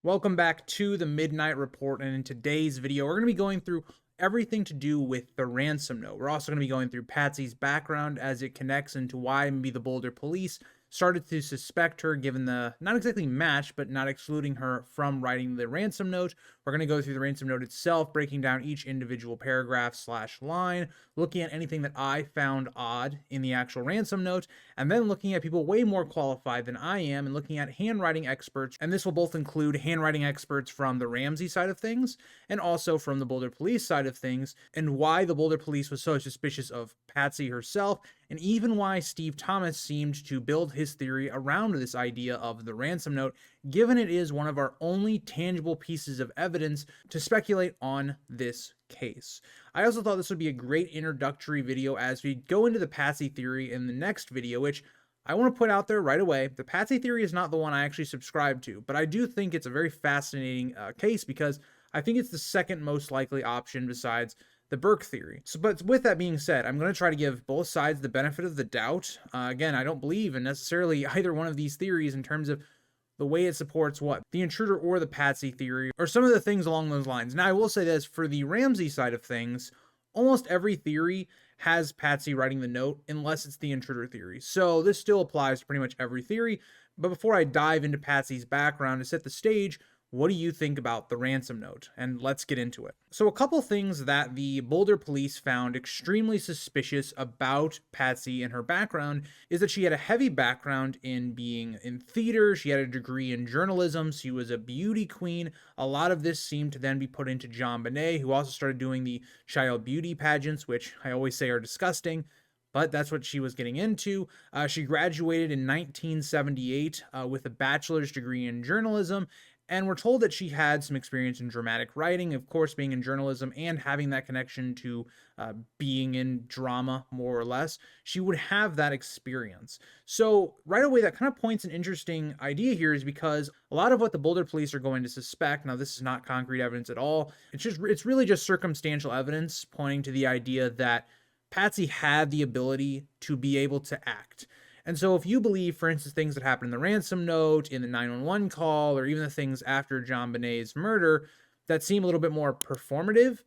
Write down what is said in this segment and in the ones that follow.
Welcome back to the Midnight Report, and in today's video, we're going to be going through everything to do with the ransom note. We're also going to be going through Patsy's background as it connects into why maybe the Boulder police started to suspect her, given the not exactly match, but not excluding her from writing the ransom note. We're going to go through the ransom note itself, breaking down each individual paragraph / line, looking at anything that I found odd in the actual ransom note, and then looking at people way more qualified than I am and looking at handwriting experts. And this will both include handwriting experts from the Ramsey side of things and also from the Boulder police side of things, and why the Boulder police was so suspicious of Patsy herself, and even why Steve Thomas seemed to build his theory around this idea of the ransom note, given it is one of our only tangible pieces of evidence to speculate on this case. I also thought this would be a great introductory video as we go into the Patsy theory in the next video, which I want to put out there right away. The Patsy theory is not the one I actually subscribe to, but I do think it's a very fascinating case because I think it's the second most likely option besides the Burke theory. But with that being said, I'm going to try to give both sides the benefit of the doubt. Again, I don't believe in necessarily either one of these theories in terms of the way it supports what? The intruder or the Patsy theory, or some of the things along those lines. Now, I will say this, for the Ramsey side of things, almost every theory has Patsy writing the note, unless it's the intruder theory. So this still applies to pretty much every theory. But before I dive into Patsy's background to set the stage, what do you think about the ransom note? And let's get into it. So a couple things that the Boulder police found extremely suspicious about Patsy and her background is that she had a heavy background in being in theater. She had a degree in journalism. She was a beauty queen. A lot of this seemed to then be put into JonBené, who also started doing the child beauty pageants, which I always say are disgusting, but that's what she was getting into. She graduated in 1978 with a bachelor's degree in journalism, and we're told that she had some experience in dramatic writing, of course, being in journalism and having that connection to being in drama, more or less. She would have that experience. So right away, that kind of points an interesting idea here, is because a lot of what the Boulder police are going to suspect, now this is not concrete evidence at all, it's really just circumstantial evidence pointing to the idea that Patsy had the ability to be able to act. And so if you believe, for instance, things that happened in the ransom note, in the 911 call, or even the things after JonBenét's murder that seem a little bit more performative,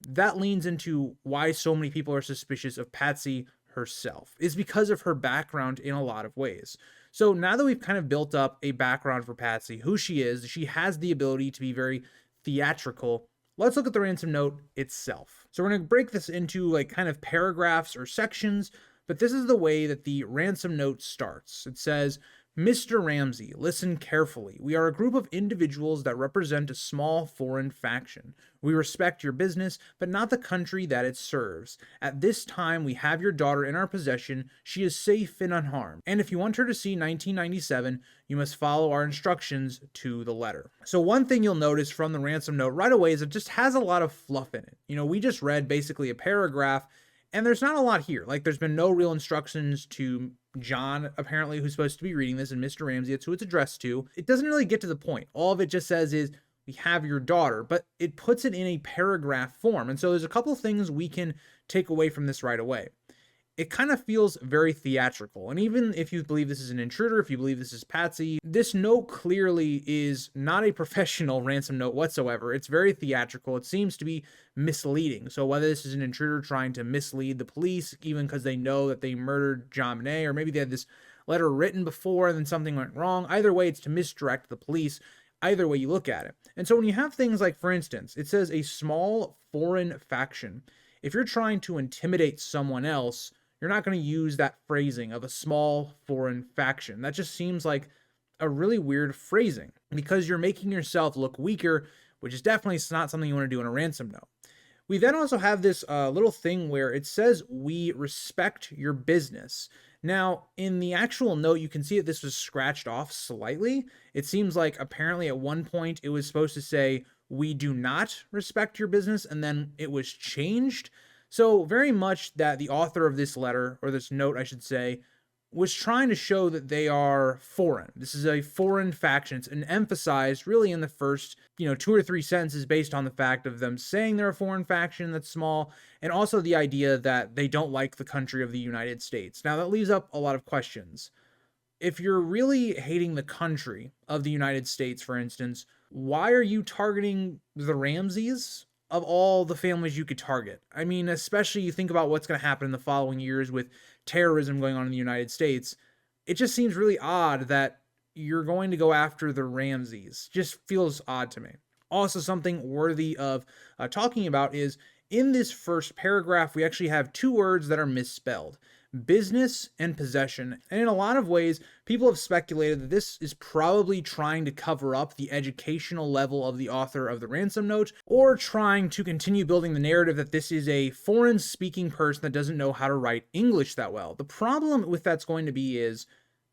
that leans into why so many people are suspicious of Patsy herself, is because of her background in a lot of ways. So now that we've kind of built up a background for Patsy, who she is, she has the ability to be very theatrical. Let's look at the ransom note itself. So we're going to break this into like kind of paragraphs or sections, but this is the way that the ransom note starts. It says, "Mr. Ramsey, listen carefully. We are a group of individuals that represent a small foreign faction. We respect your business, but not the country that it serves. At this time, we have your daughter in our possession. She is safe and unharmed. And if you want her to see 1997, you must follow our instructions to the letter." So one thing you'll notice from the ransom note right away is it just has a lot of fluff in it. We just read basically a paragraph, and there's not a lot here. Like, there's been no real instructions to John, apparently, who's supposed to be reading this, and Mr. Ramsey, it's who it's addressed to. It doesn't really get to the point. All of it just says is, we have your daughter, but it puts it in a paragraph form. And so there's a couple things we can take away from this right away. It kind of feels very theatrical. And even if you believe this is an intruder, if you believe this is Patsy, this note clearly is not a professional ransom note whatsoever. It's very theatrical. It seems to be misleading. So whether this is an intruder trying to mislead the police, even because they know that they murdered JonBenet, or maybe they had this letter written before and then something went wrong, either way, it's to misdirect the police. Either way you look at it. And so when you have things like, for instance, it says a small foreign faction. If you're trying to intimidate someone else, you're not going to use that phrasing of a small foreign faction. That just seems like a really weird phrasing, because you're making yourself look weaker, which is definitely not something you want to do in a ransom note. We then also have this little thing where it says, "We respect your business." Now, in the actual note, you can see that this was scratched off slightly. It seems like apparently at one point it was supposed to say, "We do not respect your business," and then it was changed. So very much that the author of this letter, or this note I should say, was trying to show that they are foreign. This is a foreign faction. It's emphasized really in the first, 2 or 3 sentences, based on the fact of them saying they're a foreign faction that's small, and also the idea that they don't like the country of the United States. Now that leaves up a lot of questions. If you're really hating the country of the United States, for instance, Why are you targeting the Ramseys of all the families you could target? I mean, especially you think about what's going to happen in the following years with terrorism going on in the United States. It just seems really odd that you're going to go after the Ramseys. Just feels odd to me. Also, something worthy of talking about is in this first paragraph, we actually have two words that are misspelled: business and possession. And in a lot of ways, people have speculated that this is probably trying to cover up the educational level of the author of the ransom note, or trying to continue building the narrative that this is a foreign speaking person that doesn't know how to write English that well. The problem with that's going to be is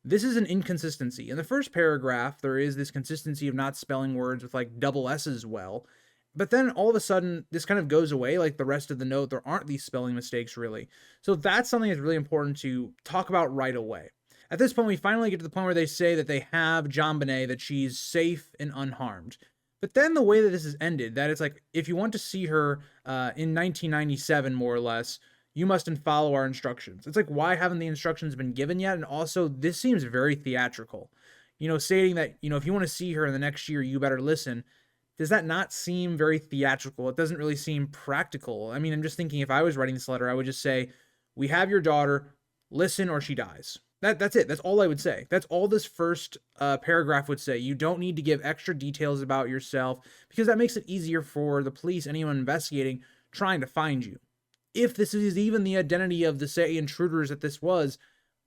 this is an inconsistency. In the first paragraph, there is this consistency of not spelling words with like double S's well. But then all of a sudden, this kind of goes away. Like the rest of the note, there aren't these spelling mistakes really. So that's something that's really important to talk about right away. At this point, we finally get to the point where they say that they have JonBené, that she's safe and unharmed. But then the way that this is ended, that it's like, if you want to see her in 1997, more or less, you must follow our instructions. It's like, why haven't the instructions been given yet? And also, this seems very theatrical. Stating that, if you want to see her in the next year, you better listen. Does that not seem very theatrical? It doesn't really seem practical. I mean, I'm just thinking if I was writing this letter, I would just say, we have your daughter, listen or she dies. That's it. That's all I would say. That's all this first paragraph would say. You don't need to give extra details about yourself, because that makes it easier for the police, anyone investigating, trying to find you. If this is even the identity of the, say, intruders that this was,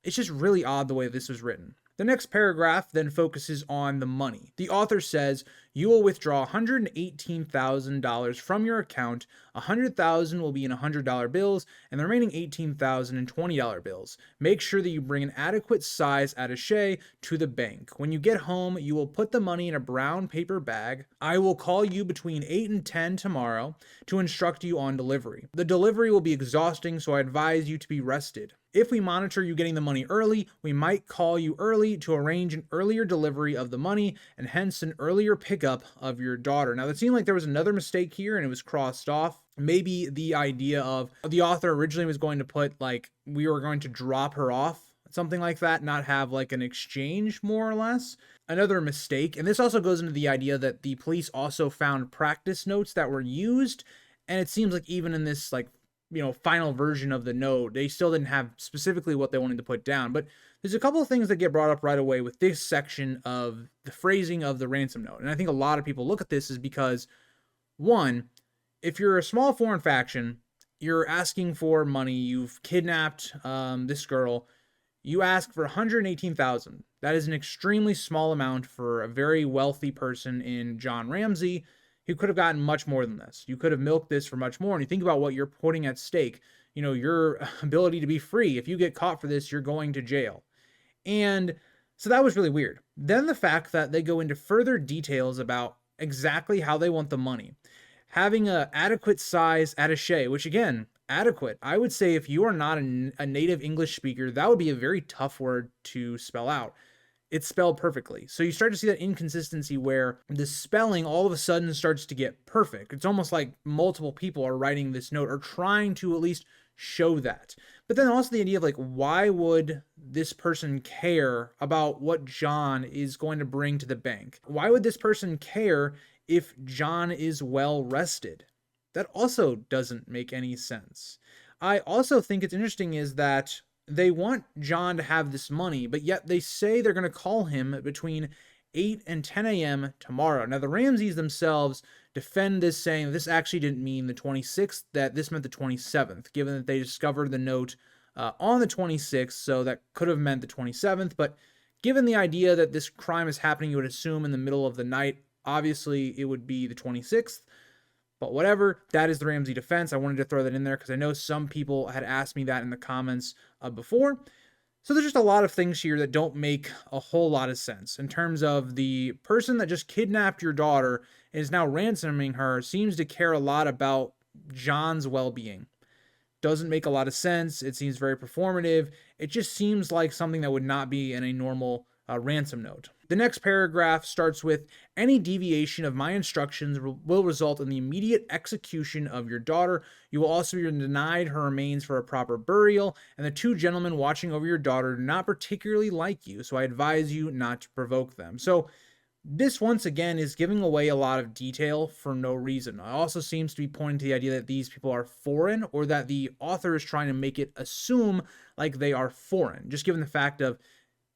it's just really odd the way this was written. The next paragraph then focuses on the money. The author says, you will withdraw $118,000 from your account. $100,000 will be in $100 bills, and the remaining $18,000 in $20 bills. Make sure that you bring an adequate size attaché to the bank. When you get home, you will put the money in a brown paper bag. I will call you between 8 and 10 tomorrow to instruct you on delivery. The delivery will be exhausting, so I advise you to be rested. If we monitor you getting the money early, we might call you early to arrange an earlier delivery of the money and hence an earlier pickup of your daughter. Now, it seemed like there was another mistake here and it was crossed off. Maybe the idea of the author originally was going to put like, we were going to drop her off, something like that, not have like an exchange, more or less. Another mistake. And this also goes into the idea that the police also found practice notes that were used. And it seems like even in this like, final version of the note, they still didn't have specifically what they wanted to put down. But there's a couple of things that get brought up right away with this section of the phrasing of the ransom note. And I think a lot of people look at this is because, one, if you're a small foreign faction, you're asking for money, you've kidnapped this girl, you ask for $118,000. That is an extremely small amount for a very wealthy person in John Ramsey, who could have gotten much more than this. You could have milked this for much more. And you think about what you're putting at stake, your ability to be free. If you get caught for this, you're going to jail. And so that was really weird. Then the fact that they go into further details about exactly how they want the money. Having an adequate size attaché, which again, adequate. I would say if you are not a native English speaker, that would be a very tough word to spell out. It's spelled perfectly. So you start to see that inconsistency where the spelling all of a sudden starts to get perfect. It's almost like multiple people are writing this note or trying to at least show that. But then also the idea of like, why would this person care about what John is going to bring to the bank? Why would this person care if John is well rested? That also doesn't make any sense. I also think it's interesting is that they want John to have this money, but yet they say they're going to call him between 8 and 10 a.m. tomorrow. Now, the Ramseys themselves defend this, saying this actually didn't mean the 26th, that this meant the 27th, given that they discovered the note on the 26th, so that could have meant the 27th. But given the idea that this crime is happening, you would assume in the middle of the night, obviously it would be the 26th. But whatever, that is the Ramsey defense. I wanted to throw that in there because I know some people had asked me that in the comments before. So there's just a lot of things here that don't make a whole lot of sense. In terms of the person that just kidnapped your daughter and is now ransoming her seems to care a lot about John's well-being. Doesn't make a lot of sense. It seems very performative. It just seems like something that would not be in a normal ransom note. The next paragraph starts with, any deviation of my instructions will result in the immediate execution of your daughter. You will also be denied her remains for a proper burial, and the two gentlemen watching over your daughter do not particularly like you, so I advise you not to provoke them. So This once again is giving away a lot of detail for no reason. It also seems to be pointing to the idea that these people are foreign, or that the author is trying to make it assume like they are foreign, just given the fact of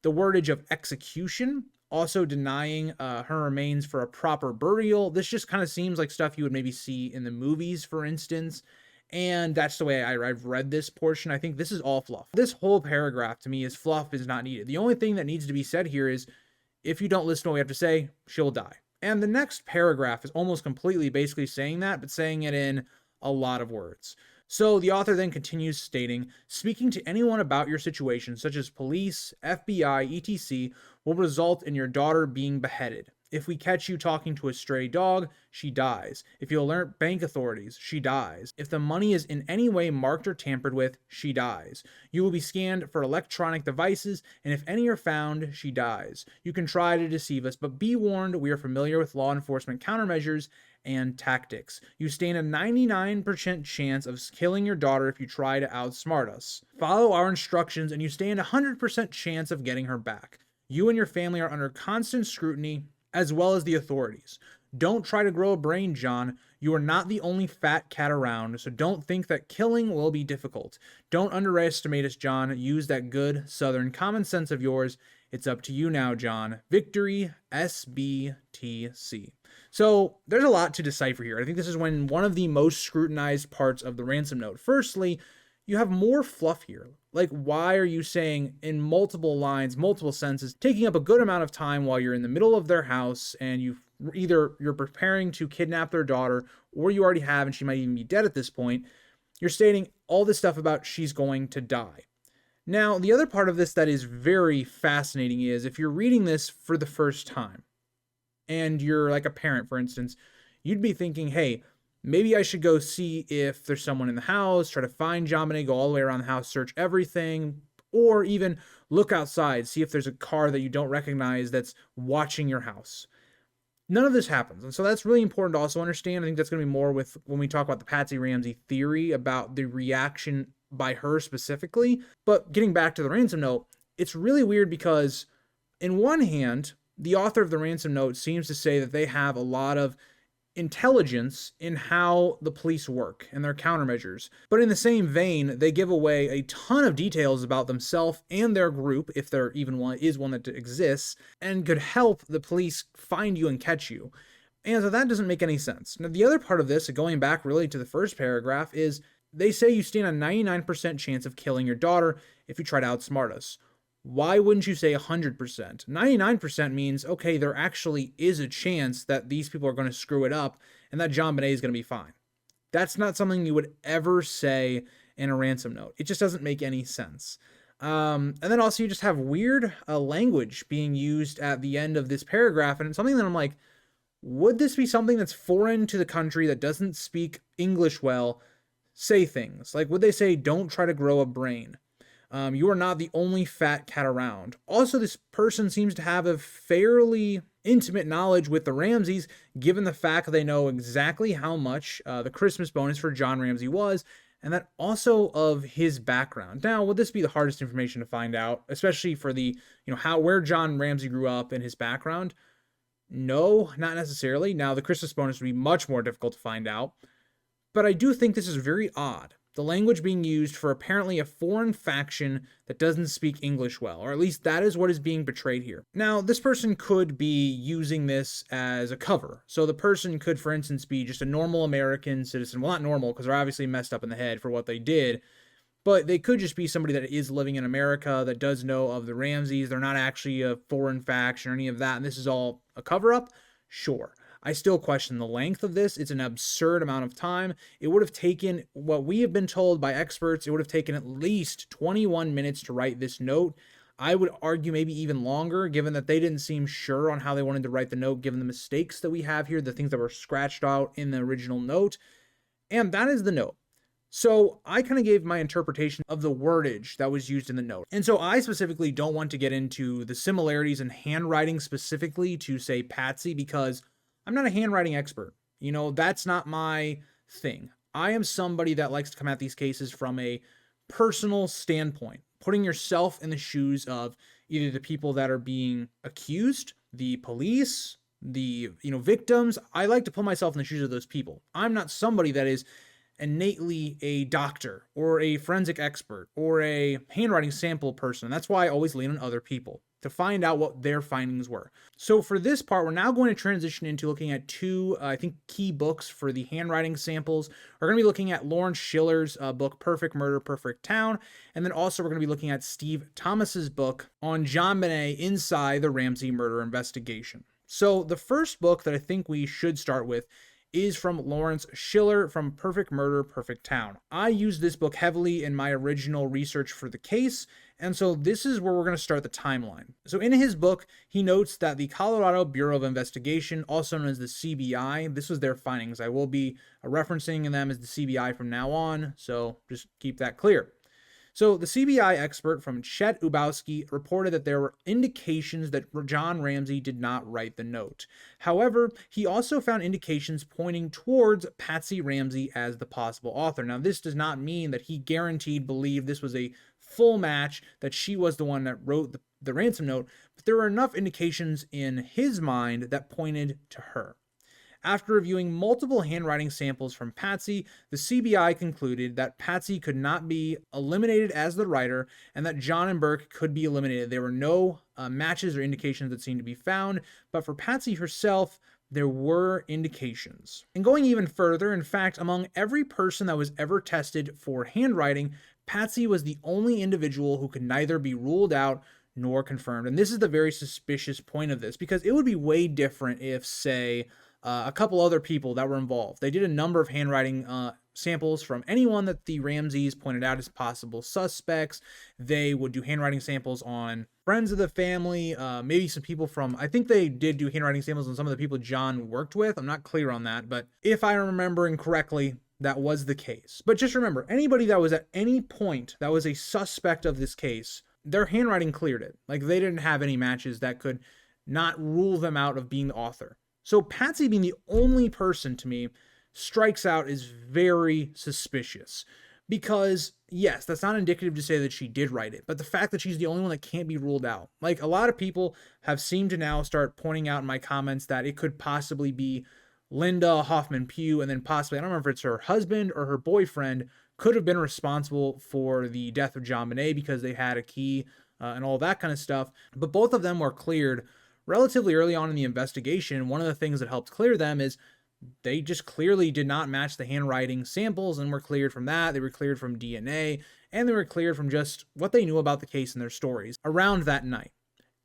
the wordage of execution, also denying her remains for a proper burial. This just kind of seems like stuff you would maybe see in the movies, for instance. And that's the way I've read this portion. I think this is all fluff. This whole paragraph to me is fluff, is not needed. The only thing that needs to be said here is, if you don't listen to what we have to say, she'll die. And the next paragraph is almost completely basically saying that, but saying it in a lot of words. So the author then continues stating, speaking to anyone about your situation, such as police, FBI, etc., will result in your daughter being beheaded. If we catch you talking to a stray dog, she dies. If you alert bank authorities, she dies. If the money is in any way marked or tampered with, she dies. You will be scanned for electronic devices, and if any are found, she dies. You can try to deceive us, but be warned, we are familiar with law enforcement countermeasures and tactics. You stand a 99% chance of killing your daughter if you try to outsmart us. Follow our instructions, and you stand a 100% chance of getting her back. You and your family are under constant scrutiny, as well as the authorities. Don't try to grow a brain, John. You are not the only fat cat around, so don't think that killing will be difficult. Don't underestimate us, John. Use that good southern common sense of yours. It's up to you now, John. Victory, SBTC. So there's a lot to decipher here. I think this is one of the most scrutinized parts of the ransom note. Firstly, you have more fluff here. Like, why are you saying in multiple lines, multiple sentences, taking up a good amount of time while you're in the middle of their house and you're preparing to kidnap their daughter, or you already have and she might even be dead at this point. You're stating all this stuff about she's going to die. Now, the other part of this that is very fascinating is, if you're reading this for the first time and you're like a parent, for instance, you'd be thinking, hey, maybe I should go see if there's someone in the house, try to find JonBené, go all the way around the house, search everything, or even look outside, see if there's a car that you don't recognize that's watching your house. None of this happens. And so that's really important to also understand. I think that's going to be more with when we talk about the Patsy Ramsey theory about the reaction by her specifically. But getting back to the ransom note, it's really weird because in one hand, the author of the ransom note seems to say that they have a lot of intelligence in how the police work and their countermeasures. But in the same vein, they give away a ton of details about themselves and their group, if there even one that exists, and could help the police find you and catch you. And so that doesn't make any sense. Now, the other part of this, going back really to the first paragraph, is they say you stand a 99% chance of killing your daughter if you try to outsmart us. Why wouldn't you say 100%? 99% means, okay, there actually is a chance that these people are going to screw it up and that JonBené is going to be fine. That's not something you would ever say in a ransom note. It just doesn't make any sense. And then also you just have weird language being used at the end of this paragraph. And it's something that I'm like, would this be something that's foreign to the country that doesn't speak English well? Say things like, would they say, don't try to grow a brain? You are not the only fat cat around. Also, this person seems to have a fairly intimate knowledge with the Ramseys, given the fact they know exactly how much the Christmas bonus for John Ramsey was, and that also of his background. Now, would this be the hardest information to find out, especially for the, where John Ramsey grew up and his background? No, not necessarily. Now, the Christmas bonus would be much more difficult to find out, but I do think this is very odd. The language being used for apparently a foreign faction that doesn't speak English well, or at least that is what is being portrayed here. Now, this person could be using this as a cover. So the person could, for instance, be just a normal American citizen. Well, not normal, because they're obviously messed up in the head for what they did, but they could just be somebody that is living in America that does know of the Ramseys. They're not actually a foreign faction or any of that, and this is all a cover-up? Sure. I still question the length of this. It's an absurd amount of time. It would have taken, what we have been told by experts, it would have taken at least 21 minutes to write this note. I would argue maybe even longer, given that they didn't seem sure on how they wanted to write the note, given the mistakes that we have here, the things that were scratched out in the original note. And that is the note. So I kind of gave my interpretation of the wordage that was used in the note. And so I specifically don't want to get into the similarities in handwriting specifically to, say, Patsy, because I'm not a handwriting expert. That's not my thing. I am somebody that likes to come at these cases from a personal standpoint, putting yourself in the shoes of either the people that are being accused, the police, the victims, I like to put myself in the shoes of those people. I'm not somebody that is innately a doctor or a forensic expert or a handwriting sample person. That's why I always lean on other people to find out what their findings were. So for this part, we're now going to transition into looking at two, I think, key books for the handwriting samples. We're going to be looking at Lawrence Schiller's book, Perfect Murder, Perfect Town. And then also we're going to be looking at Steve Thomas's book on JonBené inside the Ramsey murder investigation. So the first book that I think we should start with is from Lawrence Schiller, from Perfect Murder, Perfect Town. I used this book heavily in my original research for the case, and so this is where we're going to start the timeline. So in his book, he notes that the Colorado Bureau of Investigation, also known as the CBI, this was their findings. I will be referencing them as the CBI from now on, so just keep that clear. So the CBI expert from Chet Ubowski reported that there were indications that John Ramsey did not write the note. However, he also found indications pointing towards Patsy Ramsey as the possible author. Now, this does not mean that he guaranteed believed this was a full match, that she was the one that wrote the ransom note, but there were enough indications in his mind that pointed to her. After reviewing multiple handwriting samples from Patsy, the CBI concluded that Patsy could not be eliminated as the writer and that John and Burke could be eliminated. There were no matches or indications that seemed to be found, but for Patsy herself, there were indications. And going even further, in fact, among every person that was ever tested for handwriting, Patsy was the only individual who could neither be ruled out nor confirmed. And this is the very suspicious point of this, because it would be way different if, say, a couple other people that were involved. They did a number of handwriting samples from anyone that the Ramseys pointed out as possible suspects. They would do handwriting samples on friends of the family, maybe some people from, I think they did do handwriting samples on some of the people John worked with. I'm not clear on that, but if I'm remembering correctly, that was the case. But just remember, anybody that was at any point that was a suspect of this case, their handwriting cleared it. Like, they didn't have any matches that could not rule them out of being the author. So Patsy being the only person, to me, strikes out as very suspicious. Because, yes, that's not indicative to say that she did write it, but the fact that she's the only one that can't be ruled out. Like, a lot of people have seemed to now start pointing out in my comments that it could possibly be Linda Hoffman Pugh, and then possibly, I don't remember if it's her husband or her boyfriend, could have been responsible for the death of JonBenet because they had a key and all that kind of stuff. But both of them were cleared relatively early on in the investigation. One of the things that helped clear them is they just clearly did not match the handwriting samples and were cleared from that. They were cleared from DNA, and they were cleared from just what they knew about the case and their stories around that night.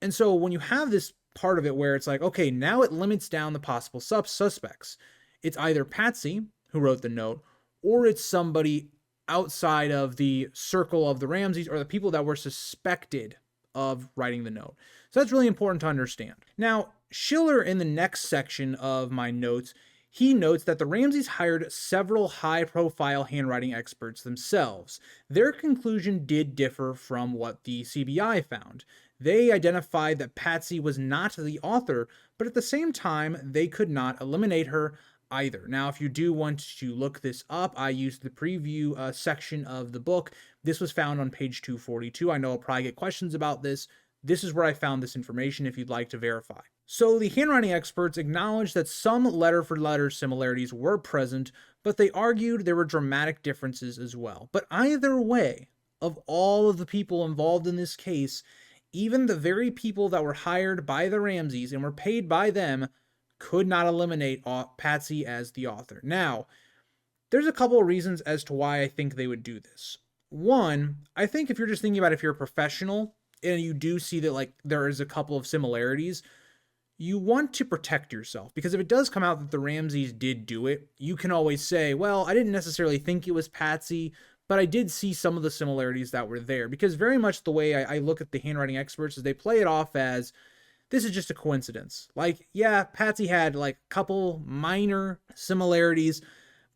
And so when you have this part of it where it's like, okay, now it limits down the possible suspects. It's either Patsy, who wrote the note, or it's somebody outside of the circle of the Ramseys or the people that were suspected of writing the note. So that's really important to understand. Now, Schiller, in the next section of my notes, he notes that the Ramseys hired several high-profile handwriting experts themselves. Their conclusion did differ from what the CBI found. They identified that Patsy was not the author, but at the same time, they could not eliminate her either. Now, if you do want to look this up, I used the preview section of the book. This was found on page 242. I know I'll probably get questions about this. This is where I found this information if you'd like to verify. So the handwriting experts acknowledged that some letter-for-letter similarities were present, but they argued there were dramatic differences as well. But either way, of all of the people involved in this case, even the very people that were hired by the Ramseys and were paid by them could not eliminate Patsy as the author. Now, there's a couple of reasons as to why I think they would do this. One, I think if you're just thinking about if you're a professional and you do see that like there is a couple of similarities, you want to protect yourself, because if it does come out that the Ramseys did do it, you can always say, well, I didn't necessarily think it was Patsy, but I did see some of the similarities that were there. Because very much the way I look at the handwriting experts is they play it off as, this is just a coincidence. Like, yeah, Patsy had like a couple minor similarities,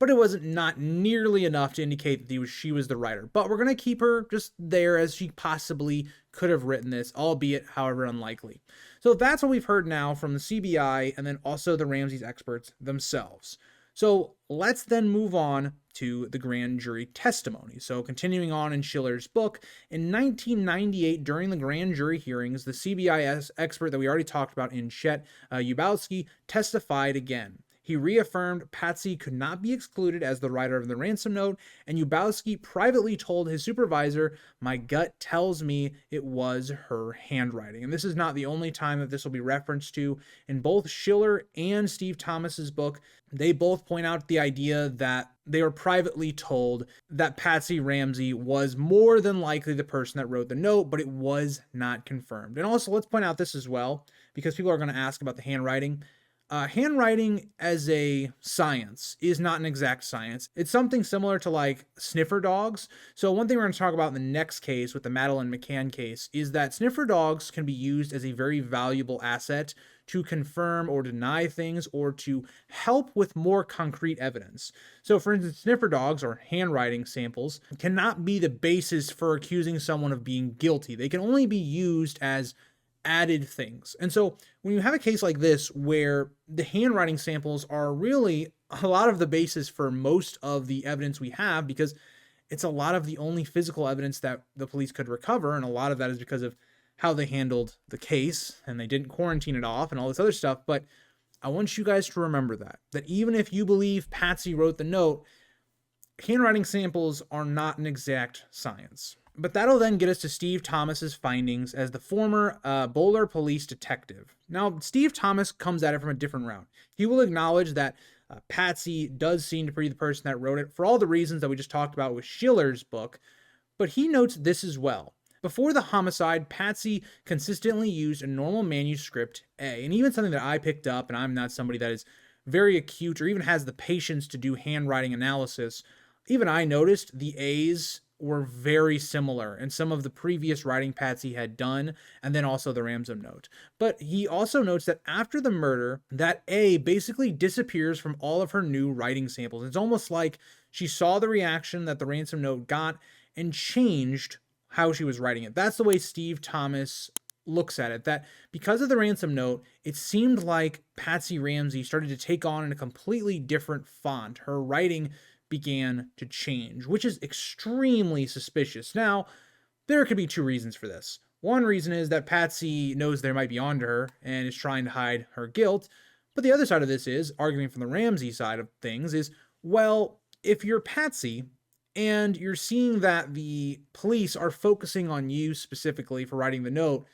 but it wasn't not nearly enough to indicate that she was the writer. But we're going to keep her just there as she possibly could have written this, albeit, however, unlikely. So that's what we've heard now from the CBI and then also the Ramseys experts themselves. So let's then move on to the grand jury testimony. So continuing on in Schiller's book, in 1998, during the grand jury hearings, the CBI expert that we already talked about in Chet Ubowski testified again. He reaffirmed Patsy could not be excluded as the writer of the ransom note, and Ubowski privately told his supervisor, "My gut tells me it was her handwriting." And this is not the only time that this will be referenced to. In both Schiller and Steve Thomas's book, they both point out the idea that they were privately told that Patsy Ramsey was more than likely the person that wrote the note, but it was not confirmed. And also, let's point out this as well, because people are going to ask about the handwriting. Handwriting as a science is not an exact science. It's something similar to like sniffer dogs. So one thing we're going to talk about in the next case with the Madeleine McCann case is that sniffer dogs can be used as a very valuable asset to confirm or deny things or to help with more concrete evidence. So for instance, sniffer dogs or handwriting samples cannot be the basis for accusing someone of being guilty. They can only be used as added things. And so when you have a case like this where the handwriting samples are really a lot of the basis for most of the evidence we have, because it's a lot of the only physical evidence that the police could recover, and a lot of that is because of how they handled the case and they didn't quarantine it off and all this other stuff. But I want you guys to remember that even if you believe Patsy wrote the note, handwriting samples are not an exact science. But that'll then get us to Steve Thomas's findings as the former Boulder police detective. Now, Steve Thomas comes at it from a different route. He will acknowledge that Patsy does seem to be the person that wrote it for all the reasons that we just talked about with Schiller's book, but he notes this as well. Before the homicide, Patsy consistently used a normal manuscript A, and even something that I picked up, and I'm not somebody that is very acute or even has the patience to do handwriting analysis, even I noticed the A's were very similar in some of the previous writing Patsy had done, and then also the Ransom note. But he also notes that after the murder, that A basically disappears from all of her new writing samples. It's almost like she saw the reaction that the Ransom note got and changed how she was writing it. That's the way Steve Thomas looks at it, that because of the Ransom note, it seemed like Patsy Ramsey started to take on a completely different font. Her writing began to change, which is extremely suspicious. Now, there could be two reasons for this. One reason is that Patsy knows there might be onto her and is trying to hide her guilt. But the other side of this is, arguing from the Ramsey side of things, is, well, if you're Patsy and you're seeing that the police are focusing on you specifically for writing the note,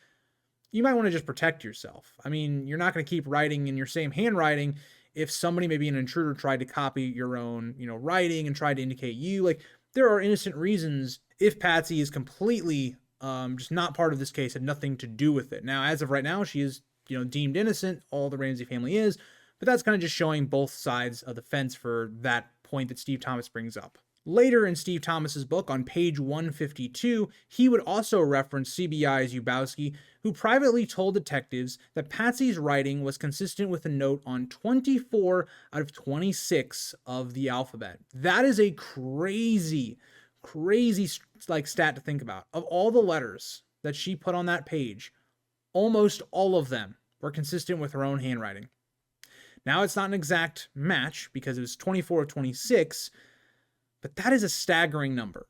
you might want to just protect yourself. I mean, you're not going to keep writing in your same handwriting if somebody, maybe an intruder, tried to copy your own, writing and tried to indicate you. Like, there are innocent reasons if Patsy is completely just not part of this case, had nothing to do with it. Now, as of right now, she is, deemed innocent. All the Ramsey family is, but that's kind of just showing both sides of the fence for that point that Steve Thomas brings up. Later in Steve Thomas's book, on page 152, he would also reference CBI's Ubowski, who privately told detectives that Patsy's writing was consistent with a note on 24 out of 26 of the alphabet. That is a crazy stat to think about. Of all the letters that she put on that page, almost all of them were consistent with her own handwriting. Now, it's not an exact match because it was 24 of 26, but that is a staggering number.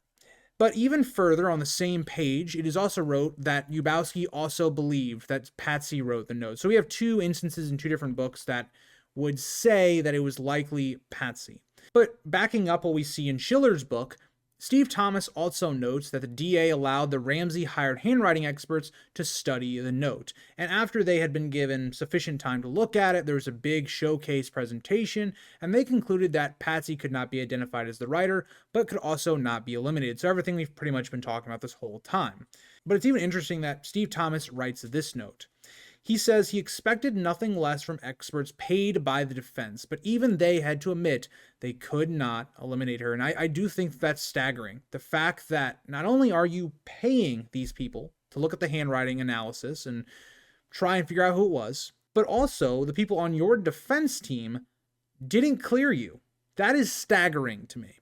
But even further on the same page, it is also wrote that Ubowski also believed that Patsy wrote the note. So we have two instances in two different books that would say that it was likely Patsy. But backing up what we see in Schiller's book, Steve Thomas also notes that the DA allowed the Ramsey-hired handwriting experts to study the note. And after they had been given sufficient time to look at it, there was a big showcase presentation, and they concluded that Patsy could not be identified as the writer, but could also not be eliminated. So everything we've pretty much been talking about this whole time. But it's even interesting that Steve Thomas writes this note. He says he expected nothing less from experts paid by the defense, but even they had to admit they could not eliminate her. And I do think that's staggering. The fact that not only are you paying these people to look at the handwriting analysis and try and figure out who it was, but also the people on your defense team didn't clear you. That is staggering to me,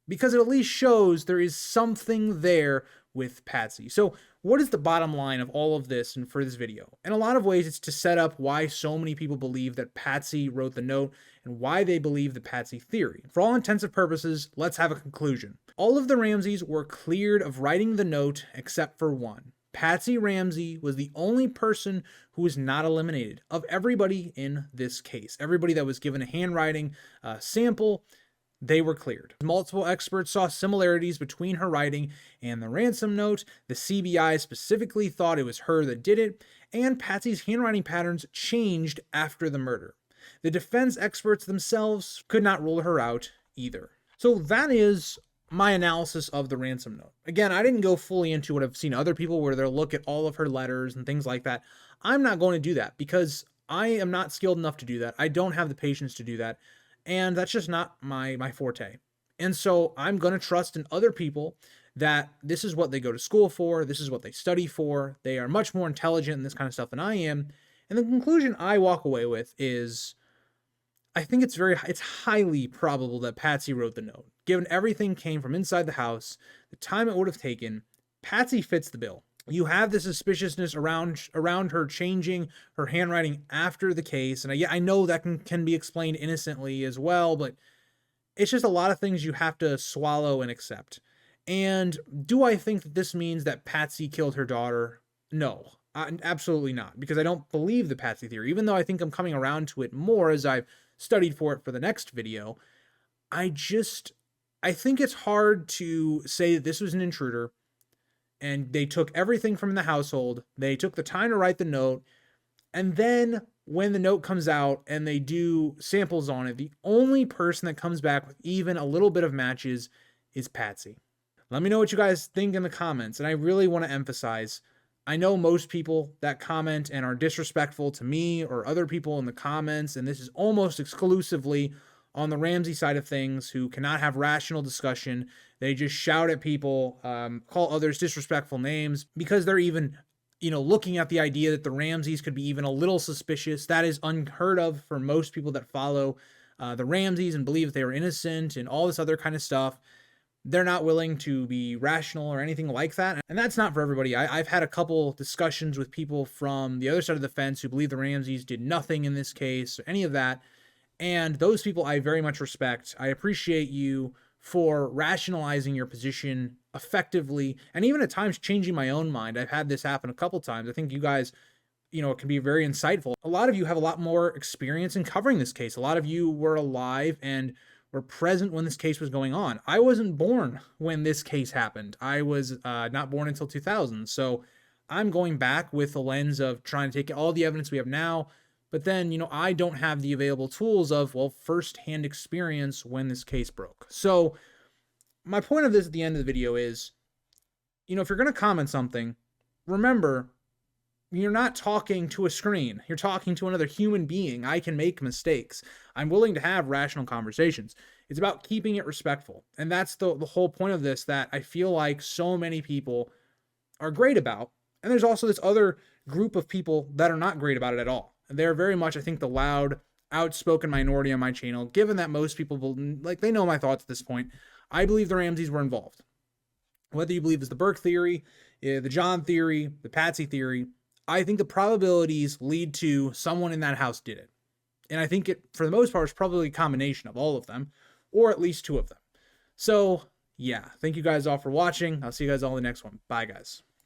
because it at least shows there is something there with Patsy. So what is the bottom line of all of this and for this video? In a lot of ways, it's to set up why so many people believe that Patsy wrote the note and why they believe the Patsy theory. For all intents and purposes, let's have a conclusion. All of the Ramseys were cleared of writing the note except for one. Patsy Ramsey was the only person who was not eliminated of everybody in this case. Everybody that was given a handwriting sample, they were cleared. Multiple experts saw similarities between her writing and the ransom note. The CBI specifically thought it was her that did it, and Patsy's handwriting patterns changed after the murder. The defense experts themselves could not rule her out either. So that is my analysis of the ransom note. Again, I didn't go fully into what I've seen other people where they'll look at all of her letters and things like that. I'm not going to do that because I am not skilled enough to do that. I don't have the patience to do that. And that's just not my forte. And so I'm going to trust in other people that this is what they go to school for. This is what they study for. They are much more intelligent in this kind of stuff than I am. And the conclusion I walk away with is I think it's highly probable that Patsy wrote the note. Given everything came from inside the house, the time it would have taken, Patsy fits the bill. You have the suspiciousness around her changing her handwriting after the case, and I know that can be explained innocently as well, but it's just a lot of things you have to swallow and accept. And do I think that this means that Patsy killed her daughter? No, absolutely not, because I don't believe the Patsy theory, even though I think I'm coming around to it more as I've studied for it for the next video. I think it's hard to say that this was an intruder and they took everything from the household. They took the time to write the note. And then when the note comes out and they do samples on it, the only person that comes back with even a little bit of matches is Patsy. Let me know what you guys think in the comments. And I really want to emphasize, I know most people that comment and are disrespectful to me or other people in the comments, and this is almost exclusively on the Ramsey side of things, who cannot have rational discussion. They just shout at people, call others disrespectful names because they're even, looking at the idea that the Ramseys could be even a little suspicious. That is unheard of for most people that follow the Ramseys and believe they are innocent and all this other kind of stuff. They're not willing to be rational or anything like that. And that's not for everybody. I've had a couple discussions with people from the other side of the fence who believe the Ramseys did nothing in this case or any of that. And those people I very much respect. I appreciate you for rationalizing your position effectively and even at times changing my own mind. I've had this happen a couple times. I think you guys, it can be very insightful. A lot of you have a lot more experience in covering this case. A lot of you were alive and were present when this case was going on. I wasn't born when this case happened. I was not born until 2000. So I'm going back with the lens of trying to take all the evidence we have now. But then, I don't have the available tools of, firsthand experience when this case broke. So my point of this at the end of the video is, if you're going to comment something, remember, you're not talking to a screen. You're talking to another human being. I can make mistakes. I'm willing to have rational conversations. It's about keeping it respectful. And that's the whole point of this that I feel like so many people are great about. And there's also this other group of people that are not great about it at all. They're very much, I think, the loud, outspoken minority on my channel, given that most people, they know my thoughts at this point. I believe the Ramseys were involved. Whether you believe it's the Burke theory, the John theory, the Patsy theory, I think the probabilities lead to someone in that house did it. And I think it, for the most part, is probably a combination of all of them, or at least two of them. So, yeah, thank you guys all for watching. I'll see you guys all in the next one. Bye, guys.